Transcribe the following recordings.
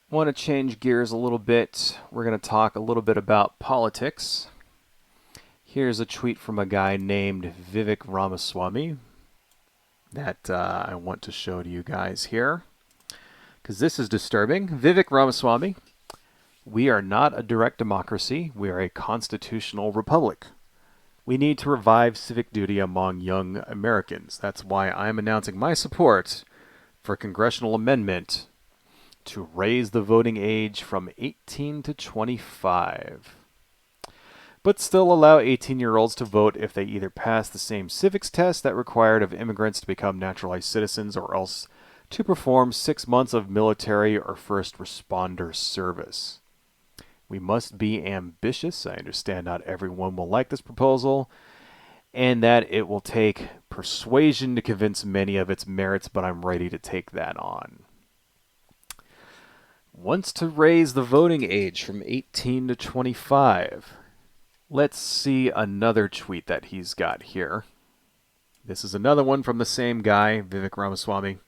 Want to change gears a little bit. We're going to talk a little bit about politics. Here's a tweet from a guy named Vivek Ramaswamy that I want to show to you guys here because this is disturbing. Vivek Ramaswamy, we are not a direct democracy. We are a constitutional republic. We need to revive civic duty among young Americans. That's why I'm announcing my support for a congressional amendment to raise the voting age from 18 to 25, but still allow 18-year-olds to vote if they either pass the same civics test that required of immigrants to become naturalized citizens or else to perform 6 months of military or first responder service. We must be ambitious. I understand not everyone will like this proposal and that it will take persuasion to convince many of its merits, but I'm ready to take that on. Wants to raise the voting age from 18 to 25. Let's see another tweet that he's got here. This is another one from the same guy, Vivek Ramaswamy.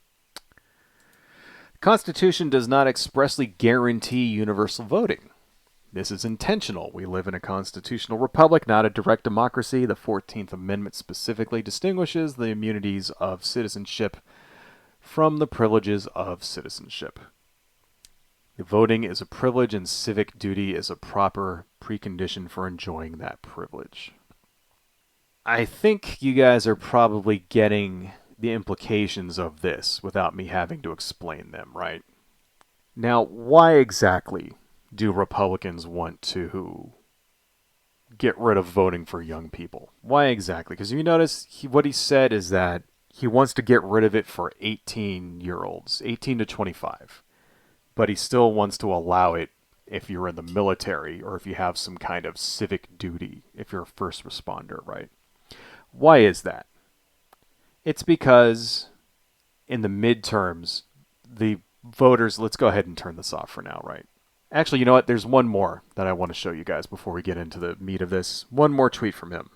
The Constitution does not expressly guarantee universal voting. This is intentional. We live in a constitutional republic, not a direct democracy. The 14th Amendment specifically distinguishes the immunities of citizenship from the privileges of citizenship. Voting is a privilege and civic duty is a proper precondition for enjoying that privilege. I think you guys are probably getting the implications of this without me having to explain them, right? Now, why exactly do Republicans want to get rid of voting for young people? Why exactly? Because you notice what he said is that he wants to get rid of it for 18-year-olds, 18 to 25. But he still wants to allow it if you're in the military or if you have some kind of civic duty, if you're a first responder, right? Why is that? It's because in the midterms, the voters, let's go ahead and turn this off for now, right? Actually, you know what? There's one more that I want to show you guys before we get into the meat of this. One more tweet from him.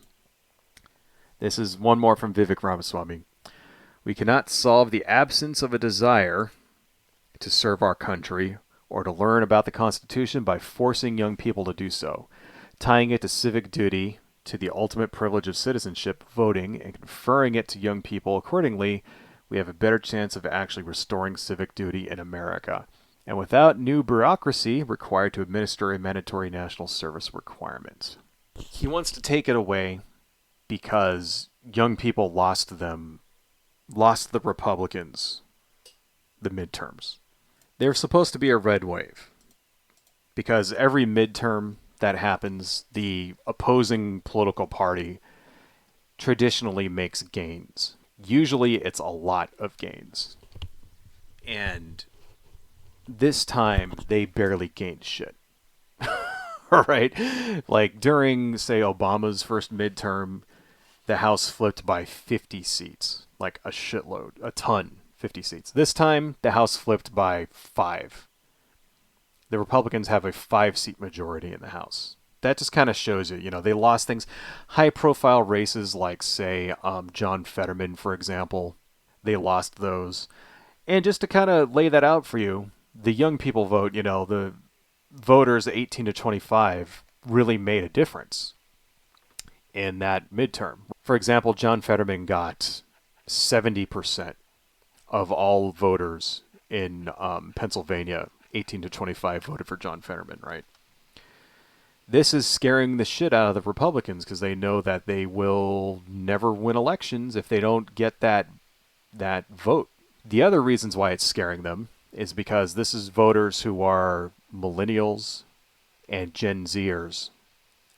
This is one more from Vivek Ramaswamy. We cannot solve the absence of a desire to serve our country or to learn about the Constitution by forcing young people to do so. Tying it to civic duty, to the ultimate privilege of citizenship, voting, and conferring it to young people accordingly, we have a better chance of actually restoring civic duty in America. And without new bureaucracy required to administer a mandatory national service requirement. He wants to take it away because young people lost the Republicans the midterms. They're supposed to be a red wave because every midterm that happens, the opposing political party traditionally makes gains. Usually it's a lot of gains. And this time they barely gained shit. All right? Like during, say, Obama's first midterm, the House flipped by 50 seats. Like a shitload, a ton. 50 seats. This time, the House flipped by 5. The Republicans have a 5-seat majority in the House. That just kind of shows you, they lost things. High-profile races like, say, John Fetterman, for example. They lost those. And just to kind of lay that out for you, the young people vote, the voters 18 to 25 really made a difference in that midterm. For example, John Fetterman got 70% of all voters in Pennsylvania, 18 to 25, voted for John Fetterman, right? This is scaring the shit out of the Republicans because they know that they will never win elections if they don't get that vote. The other reasons why it's scaring them is because this is voters who are millennials and Gen Zers.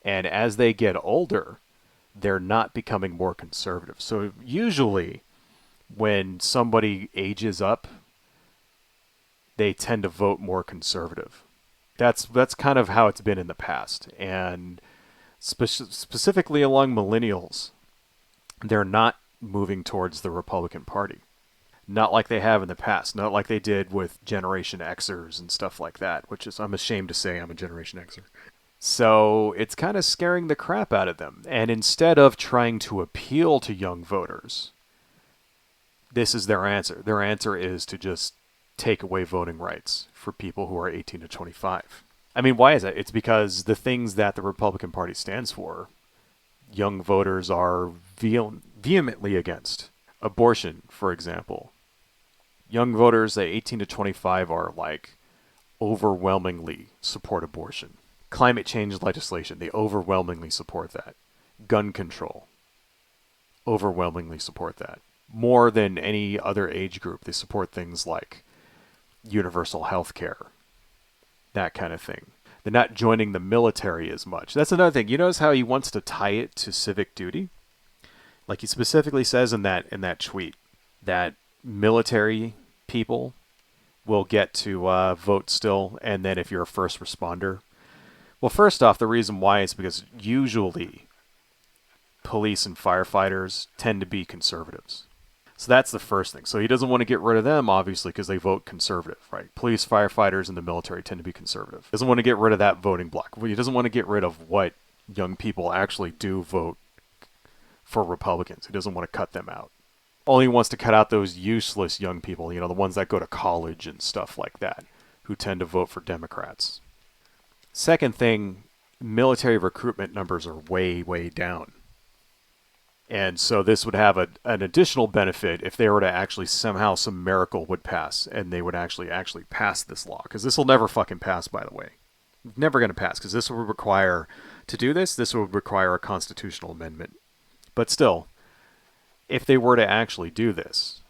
And as they get older, they're not becoming more conservative. So usually when somebody ages up, they tend to vote more conservative. That's kind of how it's been in the past. And specifically along millennials, they're not moving towards the Republican Party. Not like they have in the past. Not like they did with Generation Xers and stuff like that, which is, I'm ashamed to say I'm a Generation Xer. So it's kind of scaring the crap out of them. And instead of trying to appeal to young voters, this is their answer. Their answer is to just take away voting rights for people who are 18 to 25. I mean, why is that? It's because the things that the Republican Party stands for, young voters are vehemently against. Abortion, for example. Young voters at 18 to 25 are like overwhelmingly support abortion. Climate change legislation, they overwhelmingly support that. Gun control, overwhelmingly support that. More than any other age group, they support things like universal health care, that kind of thing. They're not joining the military as much. That's another thing. You notice how he wants to tie it to civic duty? Like he specifically says in that tweet that military people will get to vote still, and then if you're a first responder. Well, first off, the reason why is because usually police and firefighters tend to be conservatives. So that's the first thing. So he doesn't want to get rid of them, obviously, because they vote conservative, right? Police, firefighters, and the military tend to be conservative. He doesn't want to get rid of that voting bloc. He doesn't want to get rid of what young people actually do vote for Republicans. He doesn't want to cut them out. Only wants to cut out those useless young people, the ones that go to college and stuff like that, who tend to vote for Democrats. Second thing, military recruitment numbers are way, way down. And so this would have an additional benefit if they were to actually somehow some miracle would pass and they would actually pass this law. Because this will never fucking pass, by the way. Never going to pass, because this would require, to do this would require a constitutional amendment. But still, if they were to actually do this,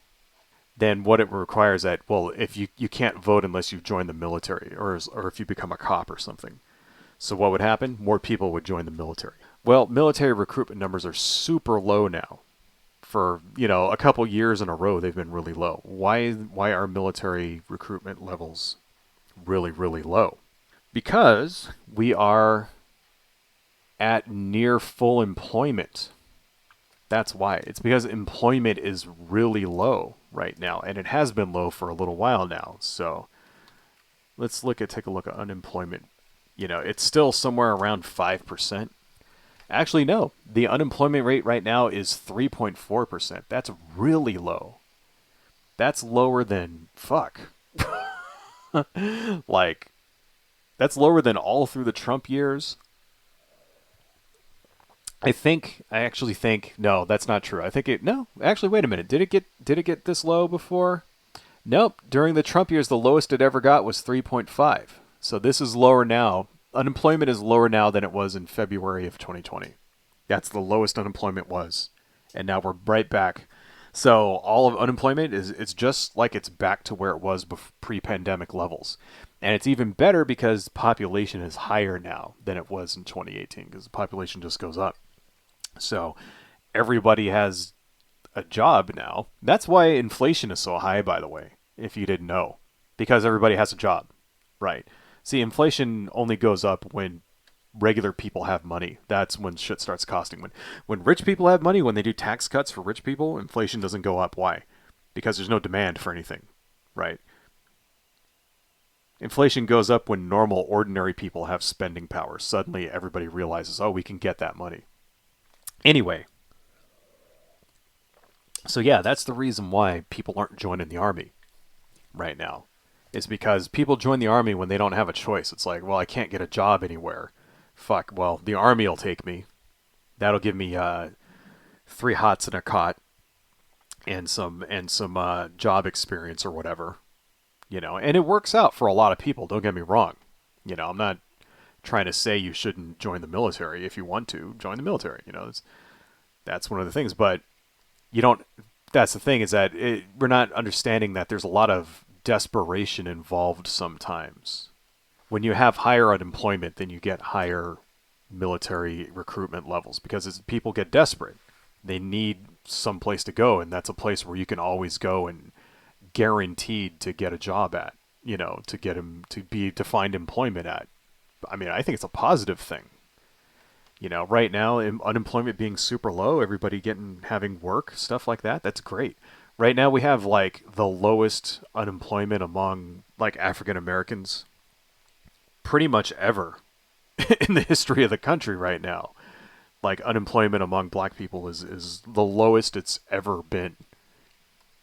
then what it requires that, well, if you can't vote unless you've joined the military or if you become a cop or something. So what would happen? More people would join the military. Well, military recruitment numbers are super low now. For, a couple years in a row, they've been really low. Why are military recruitment levels really, really low? Because we are at near full employment. That's why. It's because employment is really low right now, and it has been low for a little while now. So let's take a look at unemployment. It's still somewhere around 5%. Actually, no. The unemployment rate right now is 3.4%. That's really low. That's lower than like, that's lower than all through the Trump years. I actually think, no, that's not true. Actually, wait a minute. Did it get this low before? Nope. During the Trump years, the lowest it ever got was 3.5. So this is lower now. Unemployment is lower now than it was in February of 2020. That's the lowest unemployment was. And now we're right back. So all of unemployment it's just like it's back to where it was pre-pandemic levels. And it's even better because population is higher now than it was in 2018 because the population just goes up. So everybody has a job now. That's why inflation is so high, by the way, if you didn't know. Because everybody has a job, right? See, inflation only goes up when regular people have money. That's when shit starts costing. When rich people have money, when they do tax cuts for rich people, inflation doesn't go up. Why? Because there's no demand for anything, right? Inflation goes up when normal, ordinary people have spending power. Suddenly, everybody realizes, oh, we can get that money. Anyway, so yeah, that's the reason why people aren't joining the army right now. It's because people join the army when they don't have a choice. It's like, well, I can't get a job anywhere. Fuck, well, the army will take me. That'll give me 3 hots and a cot and some job experience or whatever. And it works out for a lot of people, don't get me wrong. I'm not trying to say you shouldn't join the military. If you want to, join the military. That's one of the things. But that's the thing, is that we're not understanding that there's a lot of desperation involved sometimes. When you have higher unemployment, then you get higher military recruitment levels because as people get desperate. They need some place to go, and that's a place where you can always go and guaranteed to get a job at, to get him to find employment at. I mean, I think it's a positive thing. Right now, unemployment being super low, everybody having work, stuff like that, that's great. Right now we have like the lowest unemployment among like African Americans pretty much ever in the history of the country right now. Like unemployment among black people is the lowest it's ever been.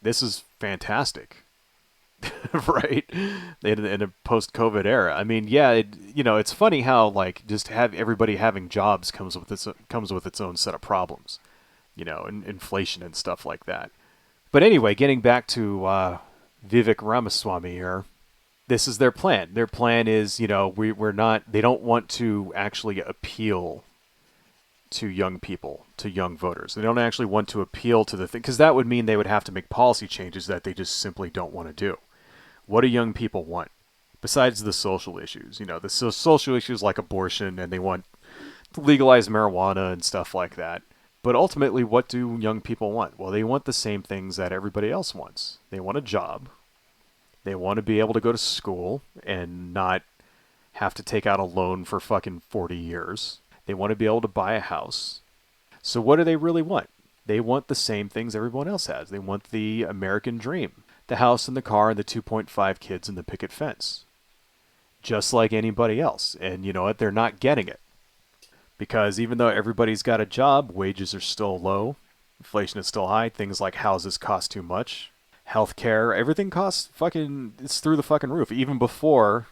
This is fantastic. right? In a post-COVID era. I mean, yeah, it's funny how like just have everybody having jobs comes with its own set of problems, and inflation and stuff like that. But anyway, getting back to Vivek Ramaswamy here, this is their plan. Their plan is, we're not. They don't want to actually appeal to young people, to young voters. They don't actually want to appeal to the thing because that would mean they would have to make policy changes that they just simply don't want to do. What do young people want? Besides the social issues, the social issues like abortion, and they want to legalize marijuana and stuff like that. But ultimately, what do young people want? Well, they want the same things that everybody else wants. They want a job. They want to be able to go to school and not have to take out a loan for fucking 40 years. They want to be able to buy a house. So what do they really want? They want the same things everyone else has. They want the American dream. The house and the car and the 2.5 kids and the picket fence. Just like anybody else. And you know what? They're not getting it. Because even though everybody's got a job, wages are still low. Inflation is still high. Things like houses cost too much. Healthcare, everything costs it's through the fucking roof. Even before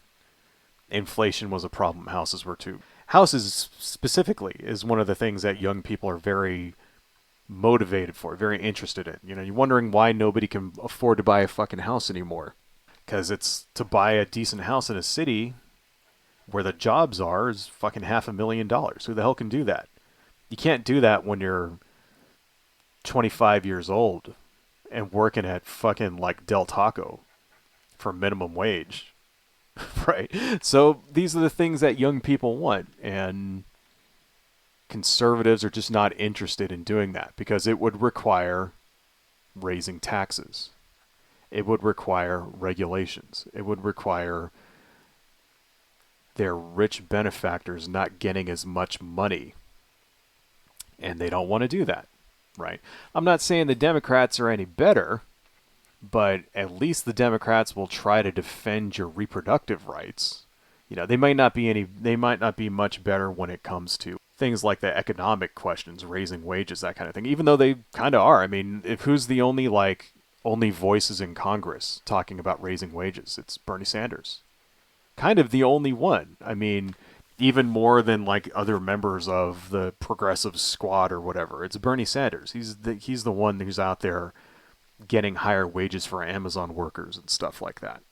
inflation was a problem, houses were too. Houses specifically is one of the things that young people are very motivated for, very interested in. You're wondering why nobody can afford to buy a fucking house anymore. Because it's to buy a decent house in a city where the jobs are is fucking $500,000. Who the hell can do that? You can't do that when you're 25 years old and working at fucking like Del Taco for minimum wage. Right? So these are the things that young people want, and conservatives are just not interested in doing that because it would require raising taxes. It would require regulations. It would require their rich benefactors not getting as much money. And they don't want to do that, right? I'm not saying the Democrats are any better, but at least the Democrats will try to defend your reproductive rights. They might not be much better when it comes to things like the economic questions, raising wages, that kind of thing, even though they kind of are. I mean, who's the only voices in Congress talking about raising wages? It's Bernie Sanders. Kind of the only one. I mean, even more than like other members of the progressive squad or whatever. It's Bernie Sanders. He's the one who's out there getting higher wages for Amazon workers and stuff like that.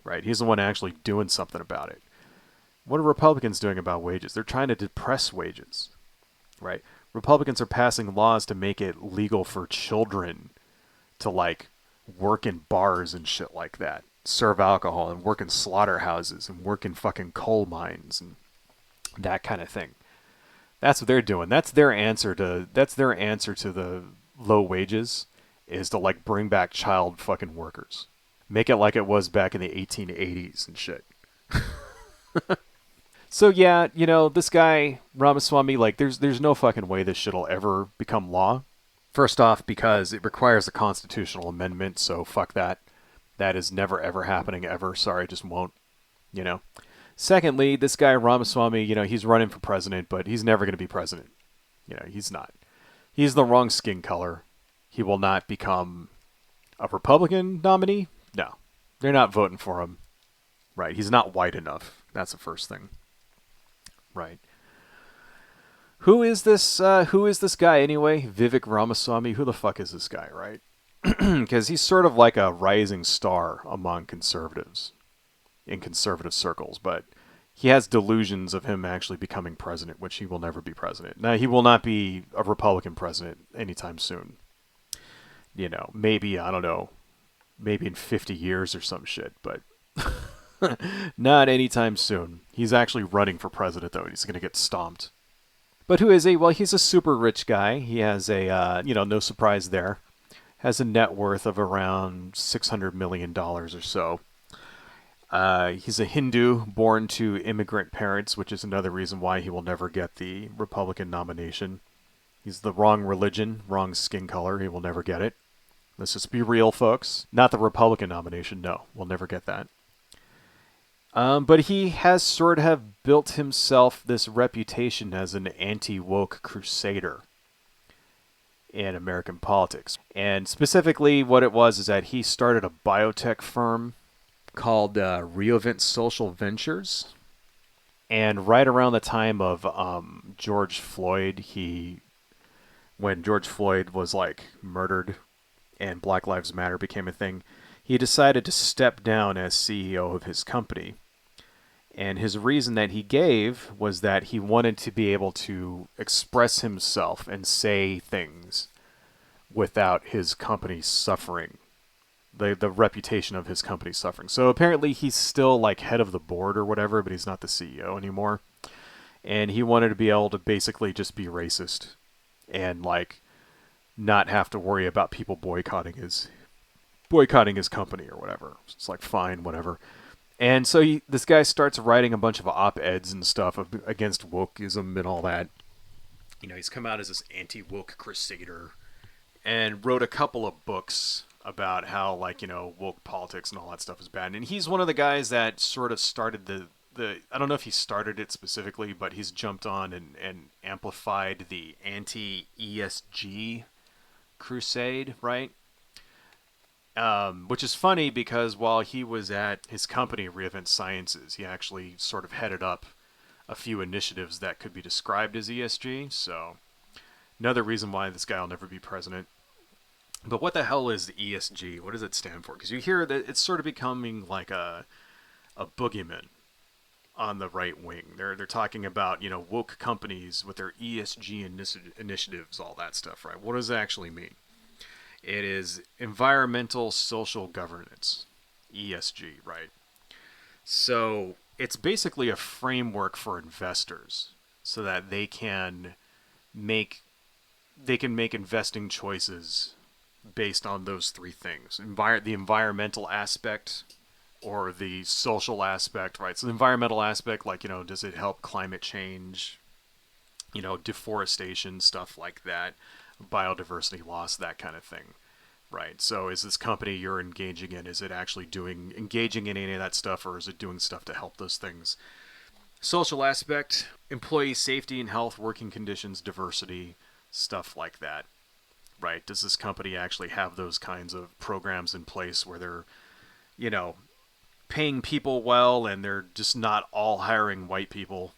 Right? He's the one actually doing something about it. What are Republicans doing about wages? They're trying to depress wages. Right? Republicans are passing laws to make it legal for children to like work in bars and shit like that. Serve alcohol and work in slaughterhouses and work in fucking coal mines and that kind of thing. That's what they're doing. That's their answer to the low wages, is to like bring back child fucking workers. Make it like it was back in the 1880s and shit. So yeah, this guy Ramaswamy, like there's no fucking way this shit'll ever become law. First off, because it requires a constitutional amendment, so fuck that. That is never ever happening ever. Sorry, it just won't. Secondly, this guy Ramaswamy, he's running for president, but he's never going to be president. He's not. He's the wrong skin color. He will not become a Republican nominee. No, they're not voting for him. Right? He's not white enough. That's the first thing. Right. Who is this guy anyway? Vivek Ramaswamy. Who the fuck is this guy? Right? Because he's sort of like a rising star among conservatives in conservative circles, but he has delusions of him actually becoming president, which he will never be president. Now, he will not be a Republican president anytime soon. Maybe, I don't know, maybe in 50 years or some shit, but not anytime soon. He's actually running for president, though. He's going to get stomped. But who is he? Well, he's a super rich guy. He has a, no surprise there. Has a net worth of around $600 million or so. He's a Hindu born to immigrant parents, which is another reason why he will never get the Republican nomination. He's the wrong religion, wrong skin color. He will never get it. Let's just be real, folks. Not the Republican nomination. No, we'll never get that. But he has sort of built himself this reputation as an anti-woke crusader. in American politics. And specifically, what it was is that he started a biotech firm called Reovent Social Ventures. And right around the time of George Floyd, when George Floyd was like murdered and Black Lives Matter became a thing, he decided to step down as CEO of his company. And his reason that he gave was that he wanted to be able to express himself and say things without his company suffering, the reputation of his company suffering. So apparently he's still like head of the board or whatever, but he's not the CEO anymore. And he wanted to be able to basically just be racist and like not have to worry about people boycotting his company or whatever. It's like fine, whatever. And so this guy starts writing a bunch of op-eds and stuff against wokeism and all that. You know, he's come out as this anti-woke crusader and wrote a couple of books about how, like, you know, woke politics and all that stuff is bad. And he's one of the guys that sort of started the I don't know if he started it specifically, but he's jumped on and amplified the anti-ESG crusade, right? Which is funny because while he was at his company, Reevent Sciences, he actually sort of headed up a few initiatives that could be described as ESG. So another reason why this guy will never be president. But what the hell is the ESG? What does it stand for? Because you hear that it's sort of becoming like a boogeyman on the right wing. They're talking about, you know, woke companies with their ESG initiatives, all that stuff, right? What does it actually mean? It is environmental social governance, ESG, right? So it's basically a framework for investors so that make they can make investing choices based on those three things: the environmental aspect or the social aspect, right? So the environmental aspect, like, you know, does it help climate change? You know, deforestation, stuff like that, biodiversity loss, that kind of thing. Right. So is this company you're engaging in, is it actually engaging in any of that stuff, or is it doing stuff to help those things? Social aspect, employee safety and health, working conditions, diversity, stuff like that. Right. Does this company actually have those kinds of programs in place where they're, you know, paying people well and they're just not all hiring white people,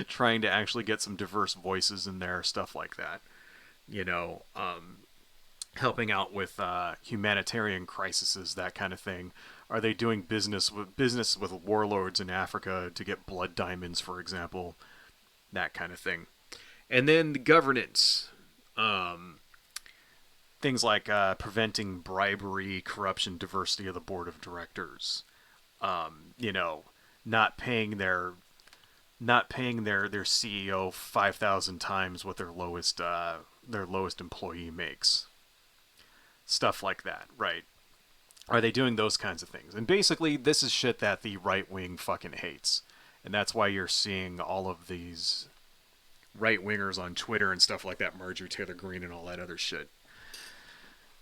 trying to actually get some diverse voices in there, stuff like that. You know, helping out with humanitarian crises, that kind of thing. Are they doing business with warlords in Africa to get blood diamonds, for example? That kind of thing. And then the governance, um, things like preventing bribery, corruption, diversity of the board of directors. You know, not paying their their CEO 5,000 times what their lowest employee makes. Stuff like that, right? Are they doing those kinds of things? And basically, this is shit that the right wing fucking hates. And that's why you're seeing all of these right wingers on Twitter and stuff like that, Marjorie Taylor Greene and all that other shit,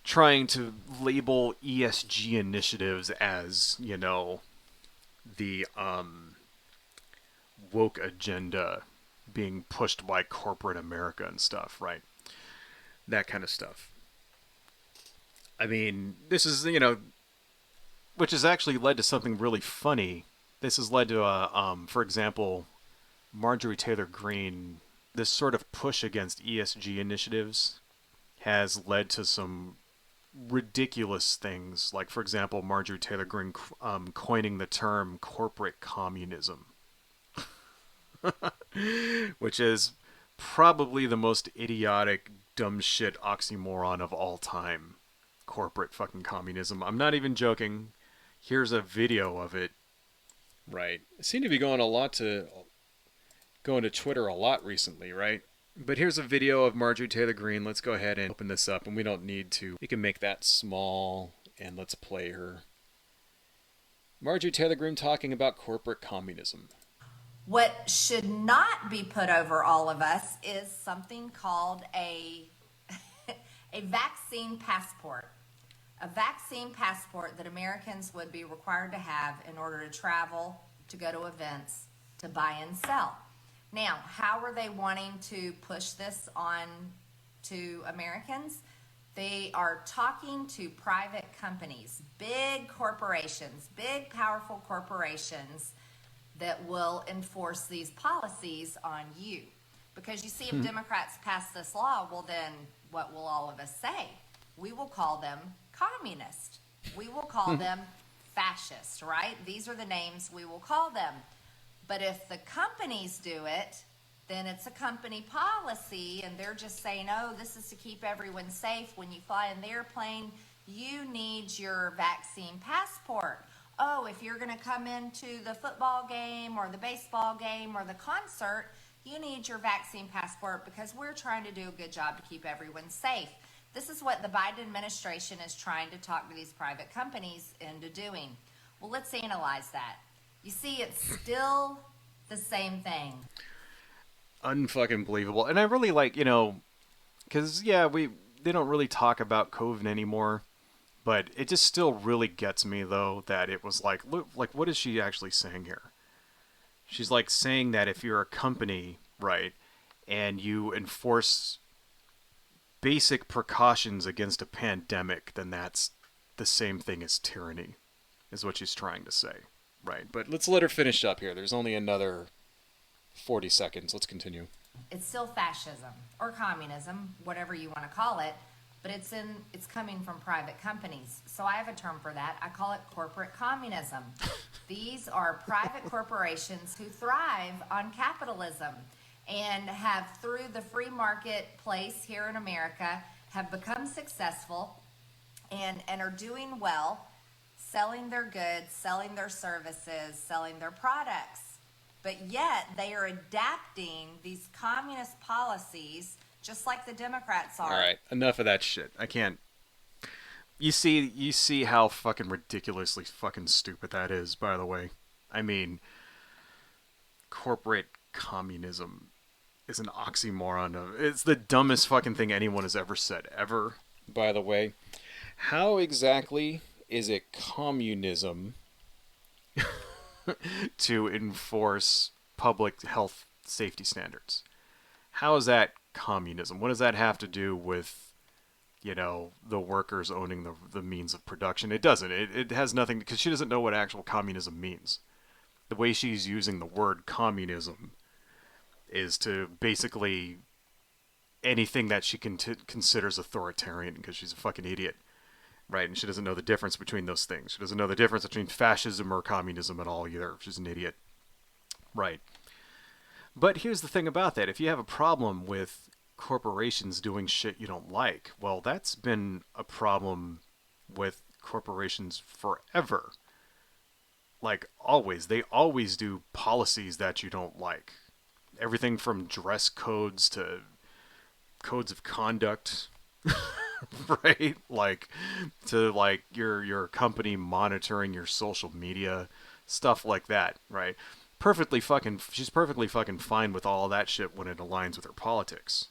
trying to label ESG initiatives as, you know, the woke agenda being pushed by corporate America and stuff, right? That kind of stuff. I mean, this is, you know, which has actually led to something really funny. This has led to for example, Marjorie Taylor Greene. This sort of push against ESG initiatives has led to some ridiculous things. Like, for example, Marjorie Taylor Greene coining the term corporate communism, which is probably the most idiotic, dumb shit oxymoron of all time. Corporate fucking communism. I'm not even joking. Here's a video of it. Right. I seem to be going to Twitter a lot recently, right? But here's a video of Marjorie Taylor Greene. Let's go ahead and open this up, and we don't need to. We can make that small, and let's play her. Marjorie Taylor Greene talking about corporate communism. What should not be put over all of us is something called a vaccine passport. A vaccine passport that Americans would be required to have in order to travel, to go to events, to buy and sell. Now, how are they wanting to push this on to Americans. They are talking to private companies, big corporations, big powerful corporations that will enforce these policies on you. Because you see, if Democrats pass this law, well, then what will all of us say? We will call them communist. We will call them fascist, right? These are the names we will call them. But if the companies do it, then it's a company policy, and they're just saying, oh, this is to keep everyone safe. When you fly in the airplane, you need your vaccine passport. Oh, if you're going to come into the football game or the baseball game or the concert, you need your vaccine passport because we're trying to do a good job to keep everyone safe. This is what the Biden administration is trying to talk to these private companies into doing. Well, let's analyze that. You see, it's still the same thing. Unfucking believable. And I really like, because, yeah, they don't really talk about COVID anymore. But it just still really gets me, though, that it was like, look, like, what is she actually saying here? She's like saying that if you're a company, right, and you enforce basic precautions against a pandemic, then that's the same thing as tyranny, is what she's trying to say, right? But let's let her finish up here. There's only another 40 seconds. Let's continue. It's still fascism or communism, whatever you want to call it, but it's coming from private companies. So I have a term for that. I call it corporate communism. These are private corporations who thrive on capitalism and have, through the free marketplace here in America, have become successful and are doing well, selling their goods, selling their services, selling their products. But yet they are adapting these communist policies just like the Democrats are. All right, enough of that shit. I can't. You see how fucking ridiculously fucking stupid that is, by the way. I mean, corporate communism is an oxymoron. It's the dumbest fucking thing anyone has ever said, ever, by the way. How exactly is it communism to enforce public health safety standards? How is that communism? What does that have to do with, the workers owning the means of production? It doesn't. It has nothing, because she doesn't know what actual communism means. The way she's using the word communism is to basically anything that she considers authoritarian, because she's a fucking idiot, right? And she doesn't know the difference between those things. She doesn't know the difference between fascism or communism at all either. She's an idiot, right? But here's the thing about that. If you have a problem with corporations doing shit you don't like, well, that's been a problem with corporations forever. Like, always. They always do policies that you don't like. Everything from dress codes to codes of conduct, right? Like, to, like, your company monitoring your social media, stuff like that, right? She's perfectly fucking fine with all that shit when it aligns with her politics.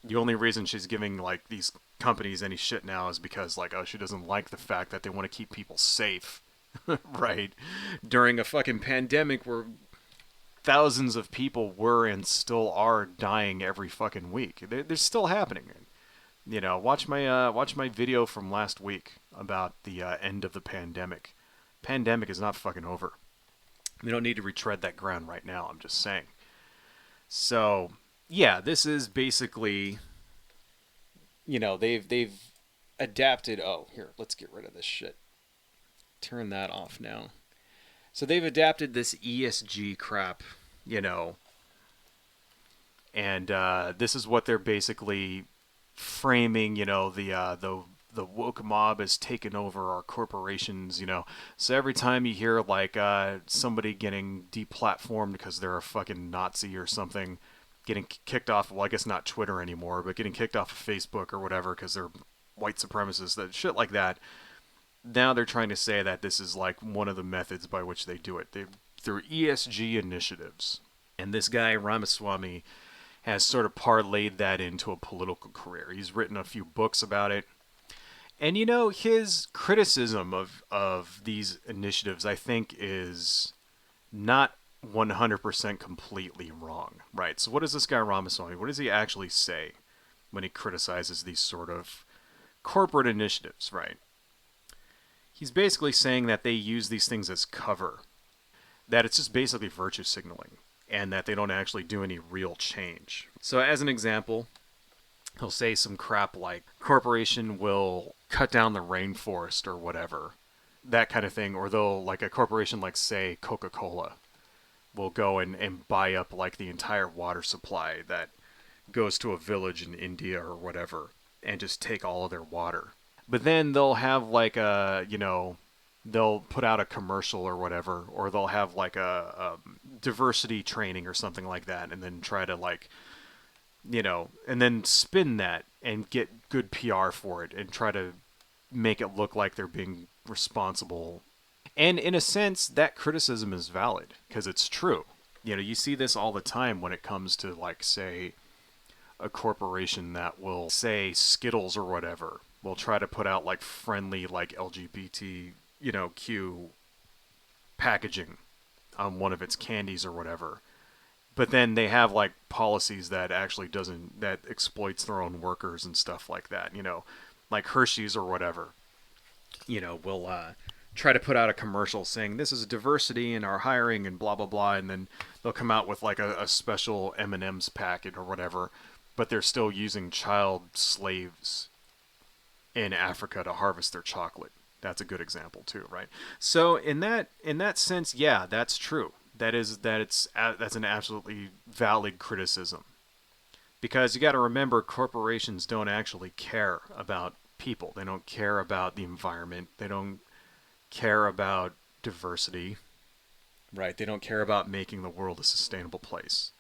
The only reason she's giving, like, these companies any shit now is because, like, oh, she doesn't like the fact that they want to keep people safe, right? During a fucking pandemic where thousands of people were and still are dying every fucking week. They're still happening. Watch my video from last week about the end of the pandemic. Pandemic is not fucking over. We don't need to retread that ground right now. I'm just saying. So, yeah, this is basically, they've adapted. Oh, here, let's get rid of this shit. Turn that off now. So they've adapted this ESG crap, and this is what they're basically framing. The woke mob has taken over our corporations, So every time you hear, like, somebody getting deplatformed because they're a fucking Nazi or something, getting kicked off, well, I guess not Twitter anymore, but getting kicked off of Facebook or whatever because they're white supremacists, that shit like that, now they're trying to say that this is, like, one of the methods by which they do it. Through ESG initiatives. And this guy, Ramaswamy, has sort of parlayed that into a political career. He's written a few books about it. And, his criticism of these initiatives, I think, is not 100% completely wrong, right? So what does this guy Ramaswamy, what does he actually say when he criticizes these sort of corporate initiatives, right? He's basically saying that they use these things as cover, that it's just basically virtue signaling, and that they don't actually do any real change. So, as an example, he'll say some crap like corporation will cut down the rainforest or whatever, that kind of thing, or they'll, like a corporation like, say, Coca-Cola will go and buy up like the entire water supply that goes to a village in India or whatever and just take all of their water. But then they'll have like they'll put out a commercial or whatever, or they'll have like a diversity training or something like that, and then try to like, and then spin that and get good PR for it and try to make it look like they're being responsible. And in a sense, that criticism is valid because it's true. You see this all the time when it comes to, like, say, a corporation that will say Skittles or whatever will try to put out like friendly, like LGBT, Q packaging on one of its candies or whatever. But then they have like policies that actually doesn't that exploits their own workers and stuff like that. Like Hershey's or whatever. Will try to put out a commercial saying this is diversity in our hiring and blah blah blah, and then they'll come out with like a special M&Ms packet or whatever, but they're still using child slaves in Africa to harvest their chocolate. That's a good example too, right? So in that sense, yeah, that's true. That's an absolutely valid criticism, because you got to remember corporations don't actually care about people. They don't care about the environment. They don't care about diversity, right? They don't care about making the world a sustainable place.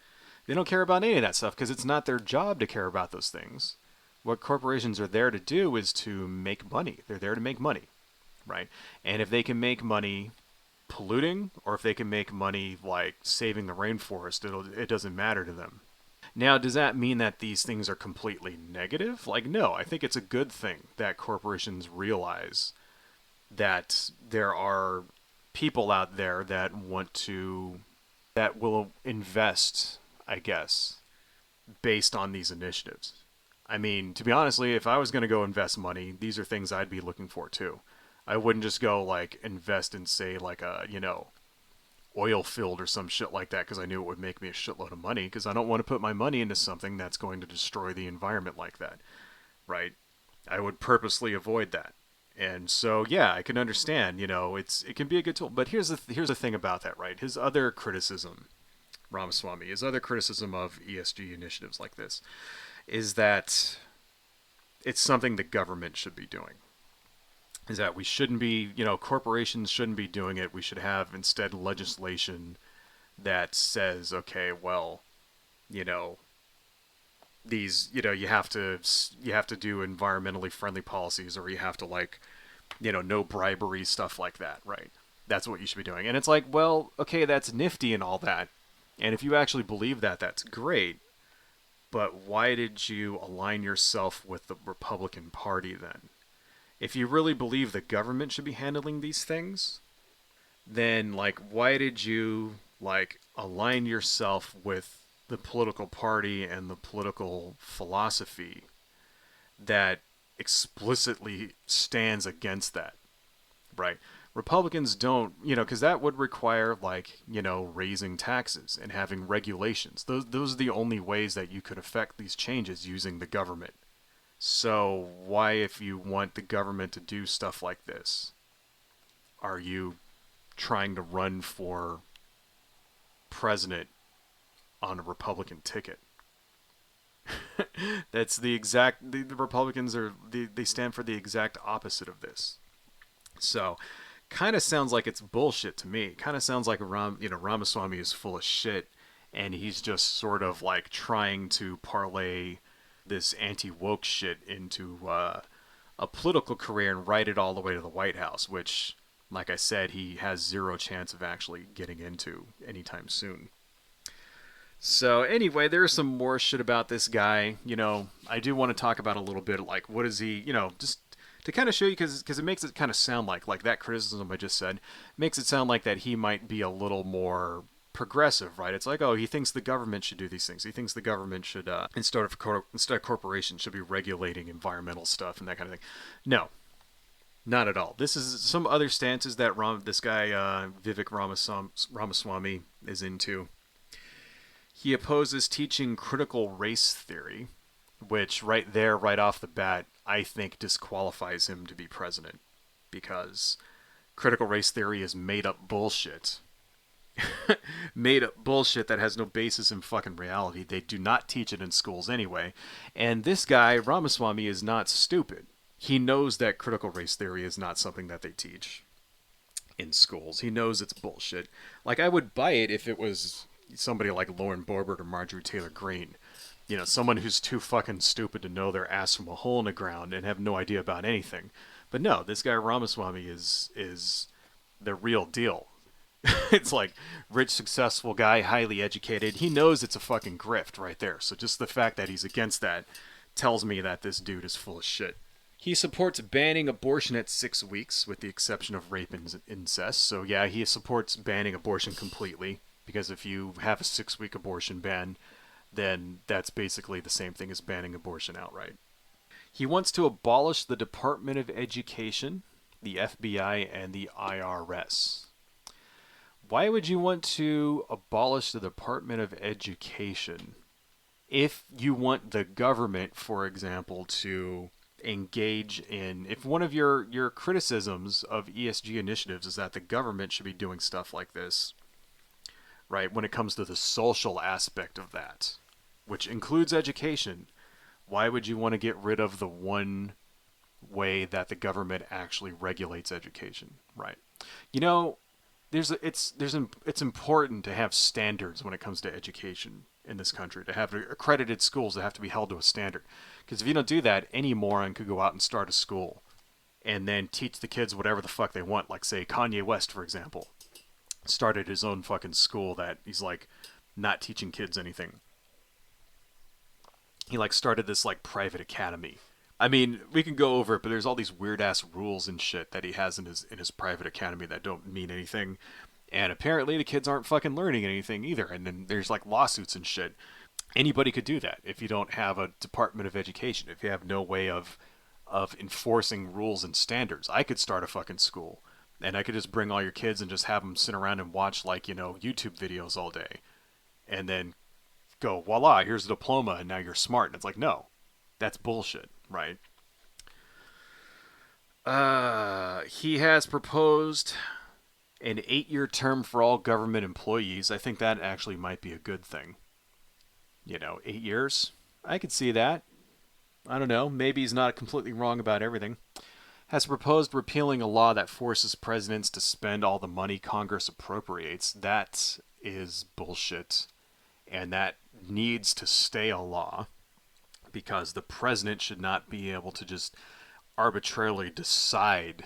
They don't care about any of that stuff because it's not their job to care about those things. What corporations are there to do is to make money. They're there to make money, right? And if they can make money polluting, or if they can make money like saving the rainforest, it doesn't matter to them. Now, does that mean that these things are completely negative? Like, no, I think it's a good thing that corporations realize that there are people out there that will invest, I guess, based on these initiatives. I mean, to be honestly, if I was going to go invest money, these are things I'd be looking for too. I wouldn't just go like invest in, say, like a, oil field or some shit like that because I knew it would make me a shitload of money, because I don't want to put my money into something that's going to destroy the environment like that, right? I would purposely avoid that. And so, yeah, I can understand, it can be a good tool. But here's the thing about that, right? His other criticism, Ramaswamy, his other criticism of ESG initiatives like this is that it's something the government should be doing. Is that we shouldn't be, corporations shouldn't be doing it. We should have instead legislation that says, okay, well, you know, these, you have to do environmentally friendly policies, or you have to, like, no bribery, stuff like that, right? That's what you should be doing. And it's like, well, okay, that's nifty and all that. And if you actually believe that, that's great. But why did you align yourself with the Republican Party then? If you really believe the government should be handling these things, then, like, why did you, like, align yourself with the political party and the political philosophy that explicitly stands against that, right? Republicans don't, because that would require, like, raising taxes and having regulations. Those are the only ways that you could affect these changes, using the government. So why, if you want the government to do stuff like this, are you trying to run for president on a Republican ticket? That's the Republicans they stand for the exact opposite of this. So, kind of sounds like it's bullshit to me. Kind of sounds like Ramaswamy is full of shit, and he's just sort of like trying to parlay this anti-woke shit into a political career and ride it all the way to the White House, which, like I said, he has zero chance of actually getting into anytime soon. So anyway, there's some more shit about this guy. I do want to talk about a little bit, like, what is he, just to kind of show you, because it makes it kind of sound like that criticism I just said makes it sound like that he might be a little more progressive, right? It's like, oh, he thinks the government should do these things. He thinks the government should, instead of corporations, should be regulating environmental stuff and that kind of thing. No, not at all. This is some other stances that this guy Vivek Ramaswamy is into. He opposes teaching critical race theory, which right there, right off the bat, I think disqualifies him to be president because critical race theory is made up bullshit. Made up bullshit that has no basis in fucking reality. They do not teach it in schools anyway. And this guy, Ramaswamy, is not stupid. He knows that critical race theory is not something that they teach in schools. He knows it's bullshit. Like, I would buy it if it was somebody like Lauren Boebert or Marjorie Taylor Greene. You know, someone who's too fucking stupid to know their ass from a hole in the ground and have no idea about anything. But no, this guy Ramaswamy is the real deal. It's like rich, successful guy, highly educated. He knows it's a fucking grift right there. So just the fact that he's against that tells me that this dude is full of shit. He supports banning abortion at 6 weeks, with the exception of rape and incest. So yeah, he supports banning abortion completely, because if you have a 6-week abortion ban, then that's basically the same thing as banning abortion outright. He wants to abolish the Department of Education, the FBI, and the IRS. Why would you want to abolish the Department of Education if you want the government, for example, to engage in, if one of your criticisms of ESG initiatives is that the government should be doing stuff like this, right, when it comes to the social aspect of that, which includes education, why would you want to get rid of the one way that the government actually regulates education, right? You know, it's important to have standards when it comes to education in this country, to have accredited schools that have to be held to a standard. Because if you don't do that, any moron could go out and start a school and then teach the kids whatever the fuck they want. Like, say, Kanye West, for example, started his own fucking school that he's like not teaching kids anything. He like started this like private academy. I mean, we can go over it, but there's all these weird ass rules and shit that he has in his private academy that don't mean anything. And apparently the kids aren't fucking learning anything either. And then there's like lawsuits and shit. Anybody could do that if you don't have a Department of Education, if you have no way of enforcing rules and standards. I could start a fucking school and I could just bring all your kids and just have them sit around and watch, like, you know, YouTube videos all day and then go, voila, here's a diploma and now you're smart. And it's like, no, that's bullshit, right? He has proposed an 8-year term for all government employees. I think that actually might be a good thing. You know, 8 years. I could see that. I don't know. Maybe he's not completely wrong about everything. Has proposed repealing a law that forces presidents to spend all the money Congress appropriates. That is bullshit. And that needs to stay a law, because the president should not be able to just arbitrarily decide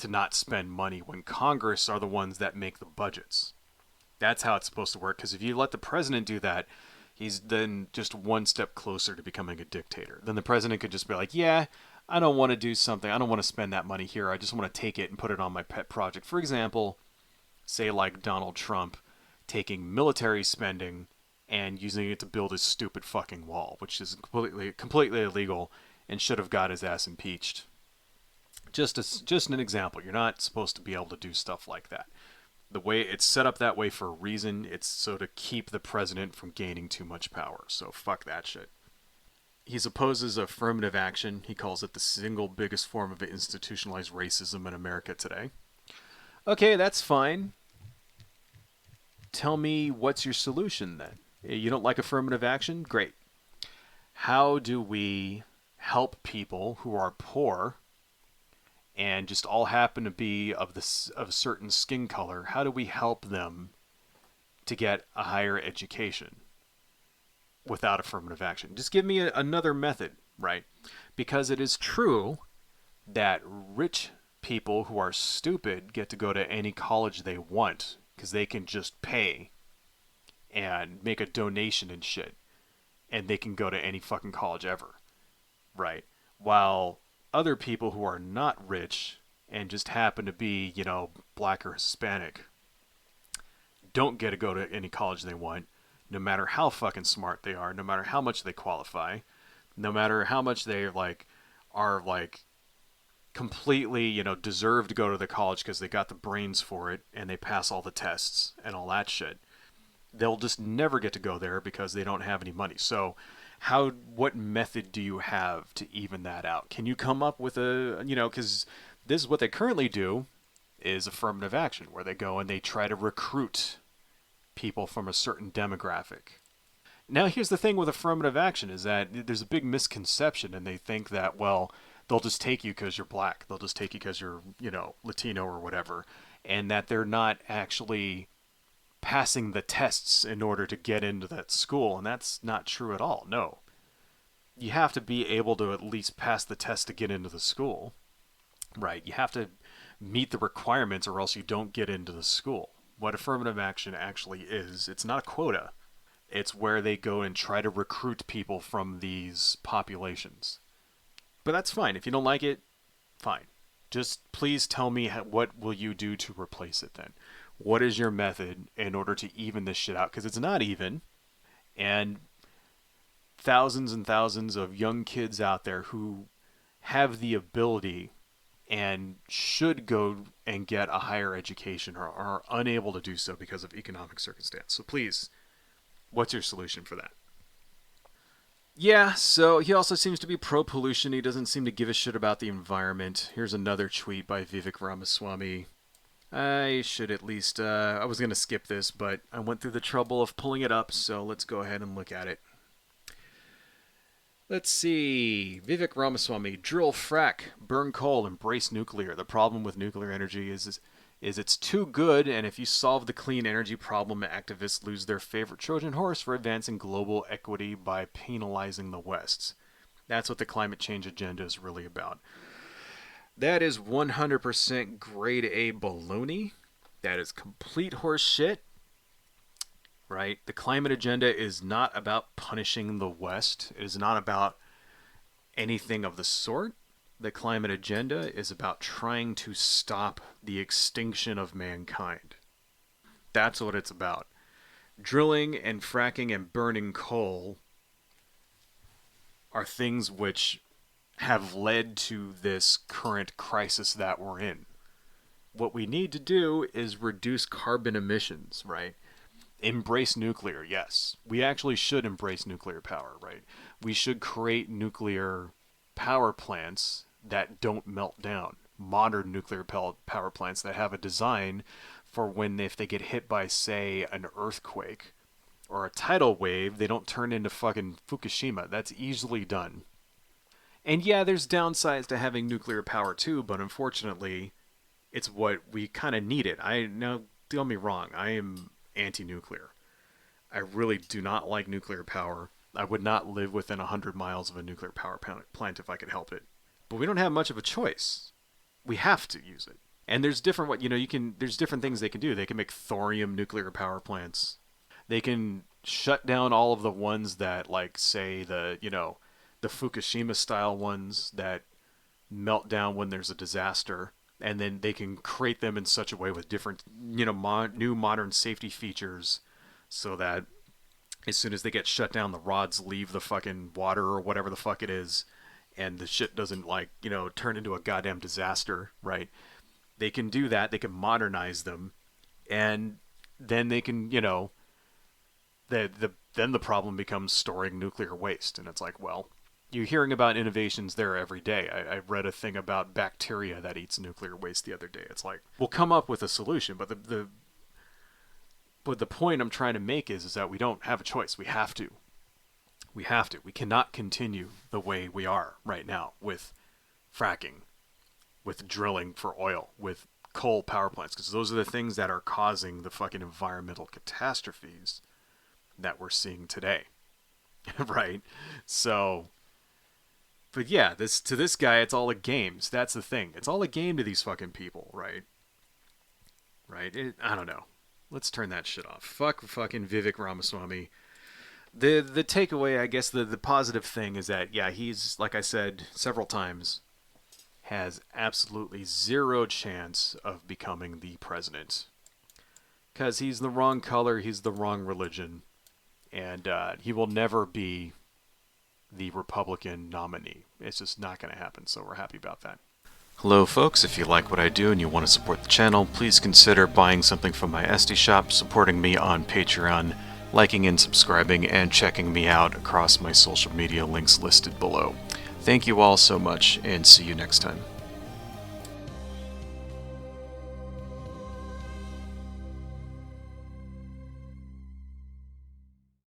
to not spend money when Congress are the ones that make the budgets. That's how it's supposed to work, because if you let the president do that, he's then just one step closer to becoming a dictator. Then the president could just be like, yeah, I don't want to do something. I don't want to spend that money here. I just want to take it and put it on my pet project. For example, say like Donald Trump taking military spending and using it to build his stupid fucking wall, which is completely illegal and should have got his ass impeached. Just an example. You're not supposed to be able to do stuff like that. The way it's set up that way for a reason. It's so to keep the president from gaining too much power. So fuck that shit. He opposes affirmative action. He calls it the single biggest form of institutionalized racism in America today. Okay, that's fine. Tell me, what's your solution then? You don't like affirmative action? Great. How do we help people who are poor and just all happen to be of a certain skin color? How do we help them to get a higher education without affirmative action? Just give me another method, right? Because it is true that rich people who are stupid get to go to any college they want because they can just pay and make a donation and shit, and they can go to any fucking college ever, right? While other people who are not rich and just happen to be, you know, black or Hispanic don't get to go to any college they want, no matter how fucking smart they are, no matter how much they qualify, no matter how much they like are like completely, deserve to go to the college because they got the brains for it and they pass all the tests and all that shit. They'll just never get to go there because they don't have any money. So, what method do you have to even that out? Can you come up with because this is what they currently do is affirmative action, where they go and they try to recruit people from a certain demographic. Now, here's the thing with affirmative action is that there's a big misconception, and they think that, well, they'll just take you because you're black. They'll just take you because you're, Latino or whatever, and that they're not actually passing the tests in order to get into that school, and that's not true at all. No. You have to be able to at least pass the test to get into the school, right? You have to meet the requirements or else you don't get into the school. What affirmative action actually is, it's not a quota. It's where they go and try to recruit people from these populations. But that's fine. If you don't like it, fine. Just please tell me what will you do to replace it then? What is your method in order to even this shit out? Because it's not even. And thousands and thousands of young kids out there who have the ability and should go and get a higher education are unable to do so because of economic circumstance. So please, what's your solution for that? Yeah, so he also seems to be pro-pollution. He doesn't seem to give a shit about the environment. Here's another tweet by Vivek Ramaswamy. I should at least, I was going to skip this, but I went through the trouble of pulling it up, so let's go ahead and look at it. Let's see. Vivek Ramaswamy, drill, frack, burn coal, embrace nuclear. The problem with nuclear energy is it's too good, and if you solve the clean energy problem, activists lose their favorite Trojan horse for advancing global equity by penalizing the West. That's what the climate change agenda is really about. That is 100% grade A baloney. That is complete horse shit, right? The climate agenda is not about punishing the West. It is not about anything of the sort. The climate agenda is about trying to stop the extinction of mankind. That's what it's about. Drilling and fracking and burning coal are things which have led to this current crisis that we're in. What we need to do is reduce carbon emissions, right? Embrace nuclear, yes. We actually should embrace nuclear power, right? We should create nuclear power plants that don't melt down. Modern nuclear power plants that have a design for when, if they get hit by, say, an earthquake or a tidal wave, they don't turn into fucking Fukushima. That's easily done. And yeah, there's downsides to having nuclear power too, but unfortunately, it's what we kind of need it. Now, don't get me wrong, I am anti-nuclear. I really do not like nuclear power. I would not live within 100 miles of a nuclear power plant if I could help it. But we don't have much of a choice. We have to use it. And there's different there's different things they can do. They can make thorium nuclear power plants. They can shut down all of the ones that, like, say the Fukushima style ones that melt down when there's a disaster, and then they can create them in such a way with different new modern safety features so that as soon as they get shut down, the rods leave the fucking water or whatever the fuck it is, and the shit doesn't turn into a goddamn disaster, right? They can do that. They can modernize them, and then they can then the problem becomes storing nuclear waste, and it's like, well, you're hearing about innovations there every day. I read a thing about bacteria that eats nuclear waste the other day. It's like, we'll come up with a solution, but the point I'm trying to make is that we don't have a choice. We have to. We have to. We cannot continue the way we are right now with fracking, with drilling for oil, with coal power plants, because those are the things that are causing the fucking environmental catastrophes that we're seeing today. Right? So, but yeah, to this guy, it's all a game. That's the thing. It's all a game to these fucking people, right? Right? I don't know. Let's turn that shit off. Fuck fucking Vivek Ramaswamy. The takeaway, I guess, the positive thing is that, yeah, he's, like I said several times, has absolutely zero chance of becoming the president. Because he's the wrong color, he's the wrong religion, and he will never be the Republican nominee. It's just not going to happen, so we're happy about that. Hello folks, if you like what I do and you want to support the channel, please consider buying something from my Etsy shop, supporting me on Patreon, liking and subscribing, and checking me out across my social media links listed below. Thank you all so much, and see you next time.